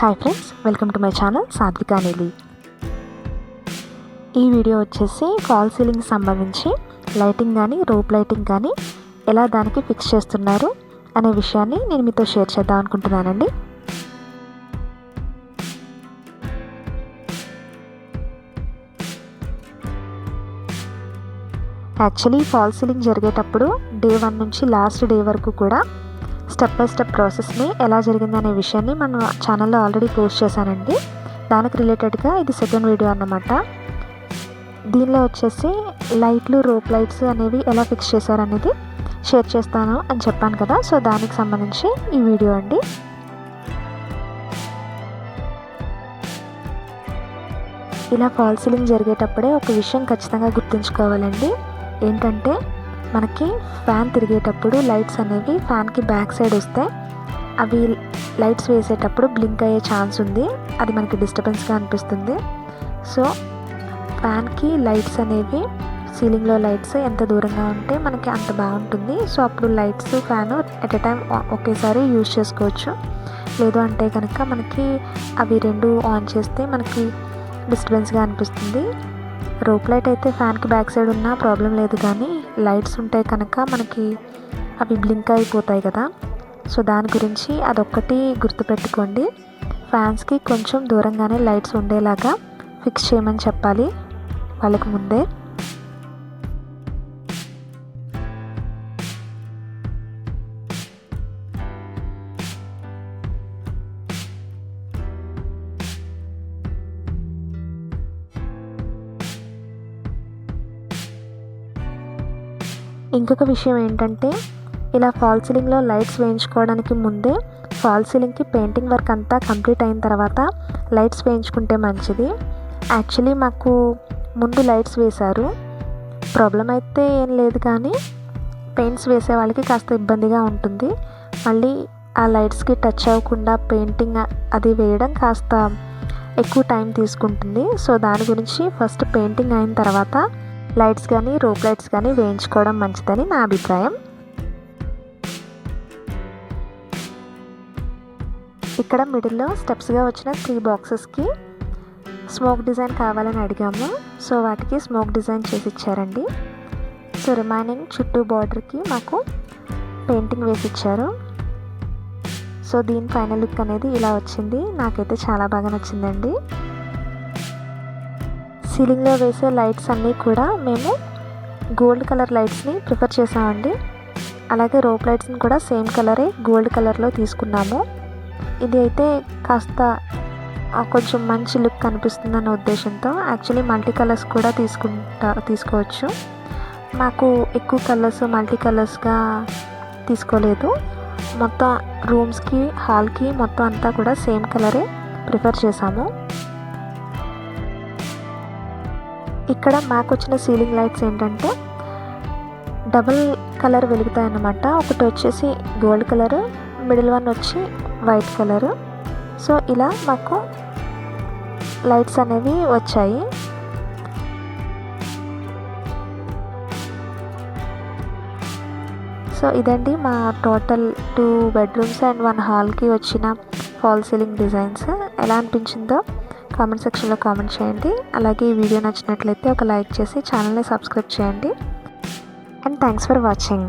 Hi friends, welcome to my channel సాత్విక నీలి. ఈ వీడియో వచ్చేసి ఫాల్ సీలింగ్ సంబంధించి లైటింగ్ కానీ రోప్ లైటింగ్ కానీ ఎలా దానికి ఫిక్స్ చేస్తున్నారు అనే విషయాన్ని నేను మీతో షేర్ చేద్దాం అనుకుంటున్నానండి. యాక్చువల్లీ ఫాల్ సీలింగ్ జరిగేటప్పుడు డే 1 నుంచి లాస్ట్ డే వరకు కూడా స్టెప్ బై స్టెప్ ప్రాసెస్ని ఎలా జరిగిందనే విషయాన్ని మన ఛానల్లో ఆల్రెడీ పోస్ట్ చేశానండి. దానికి రిలేటెడ్గా ఇది సెకండ్ వీడియో అన్నమాట. దీనిలో వచ్చేసి లైట్లు రోప్ లైట్స్ అనేవి ఎలా ఫిక్స్ చేశారనేది షేర్ చేస్తాను అని చెప్పాను కదా, సో దానికి సంబంధించి ఈ వీడియో అండి. ఇలా ఫాల్ సీలింగ్ జరిగేటప్పుడే ఒక విషయం ఖచ్చితంగా గుర్తుంచుకోవాలండి. ఏంటంటే మనకి ఫ్యాన్ తిరిగేటప్పుడు లైట్స్ అనేవి ఫ్యాన్కి బ్యాక్ సైడ్ వస్తే అవి లైట్స్ వేసేటప్పుడు బ్లింక్ అయ్యే ఛాన్స్ ఉంది. అది మనకి డిస్టర్బెన్స్గా అనిపిస్తుంది. సో ఫ్యాన్కి లైట్స్ అనేవి సీలింగ్లో లైట్స్ ఎంత దూరంగా ఉంటే మనకి అంత బాగుంటుంది. సో అప్పుడు lights fan at a time ఒకేసారి యూజ్ చేసుకోవచ్చు. లేదు అంటే కనుక మనకి అవి రెండు ఆన్ చేస్తే మనకి డిస్టర్బెన్స్గా అనిపిస్తుంది. రోప్ లైట్ అయితే ఫ్యాన్కి బ్యాక్ సైడ్ ఉన్నా ప్రాబ్లం లేదు, కానీ లైట్స్ ఉంటాయి కనుక మనకి అవి బ్లింక్ అయిపోతాయి కదా. సో దాని గురించి అదొక్కటి గుర్తుపెట్టుకోండి. ఫ్యాన్స్కి కొంచెం దూరంగానే లైట్స్ ఉండేలాగా ఫిక్స్ చేయమని చెప్పాలి వాళ్ళకి ముందే. ఇంకొక విషయం ఏంటంటే, ఇలా ఫాల్ సీలింగ్లో లైట్స్ వేయించుకోవడానికి ముందే ఫాల్ సీలింగ్కి పెయింటింగ్ వర్క్ అంతా కంప్లీట్ అయిన తర్వాత లైట్స్ వేయించుకుంటే మంచిది. యాక్చువల్లీ మాకు ముందు లైట్స్ వేశారు, ప్రాబ్లం అయితే ఏం లేదు, కానీ పెయింట్స్ వేసే వాళ్ళకి కాస్త ఇబ్బందిగా ఉంటుంది. మళ్ళీ ఆ లైట్స్కి టచ్ అవ్వకుండా పెయింటింగ్ అది వేయడం కాస్త ఎక్కువ టైం తీసుకుంటుంది. సో దాని గురించి ఫస్ట్ పెయింటింగ్ అయిన తర్వాత లైట్స్ కానీ రోప్ లైట్స్ కానీ వేయించుకోవడం మంచిదని నా అభిప్రాయం. ఇక్కడ మిడిల్లో స్టెప్స్గా వచ్చిన 3 బాక్సెస్కి స్మోక్ డిజైన్ కావాలని అడిగాము. సో వాటికి స్మోక్ డిజైన్ చేసి ఇచ్చారండి. సో రిమైనింగ్ చుట్టూ బార్డర్కి మాకు పెయింటింగ్ వేసి ఇచ్చారు. సో దీని ఫైనల్ లుక్ అనేది ఇలా వచ్చింది. నాకైతే చాలా బాగా నచ్చిందండి. సీలింగ్లో వేసే లైట్స్ అన్నీ కూడా మేము గోల్డ్ కలర్ లైట్స్ని ప్రిఫర్ చేసామండి. అలాగే రోప్ లైట్స్ని కూడా సేమ్ కలరే గోల్డ్ కలర్లో తీసుకున్నాము. ఇది అయితే కాస్త కొంచెం మంచి లుక్ కనిపిస్తుందన్న ఉద్దేశంతో యాక్చువల్లీ మల్టీ కలర్స్ కూడా తీసుకోవచ్చు. మాకు ఎక్కువ కలర్స్ మల్టీ కలర్స్గా తీసుకోలేదు. మొత్తం రూమ్స్కి హాల్కి మొత్తం అంతా కూడా సేమ్ కలరే ప్రిఫర్ చేసాము. ఇక్కడ మాకు వచ్చిన సీలింగ్ లైట్స్ ఏంటంటే డబుల్ కలర్ వెలుగుతాయి అన్నమాట. ఒకటి వచ్చేసి గోల్డ్ కలరు, మిడిల్ వన్ వచ్చి వైట్ కలరు. సో ఇలా మాకు లైట్స్ అనేవి వచ్చాయి. సో ఇదండి మా టోటల్ 2 బెడ్రూమ్స్ అండ్ 1 హాల్కి వచ్చిన ఫాల్ సీలింగ్ డిజైన్స్. ఎలా అనిపించిందో కామెంట్ సెక్షన్లో కామెంట్ చేయండి. అలాగే ఈ వీడియో నచ్చినట్లయితే ఒక లైక్ చేసి ఛానల్ని సబ్స్క్రైబ్ చేయండి. And thanks for watching.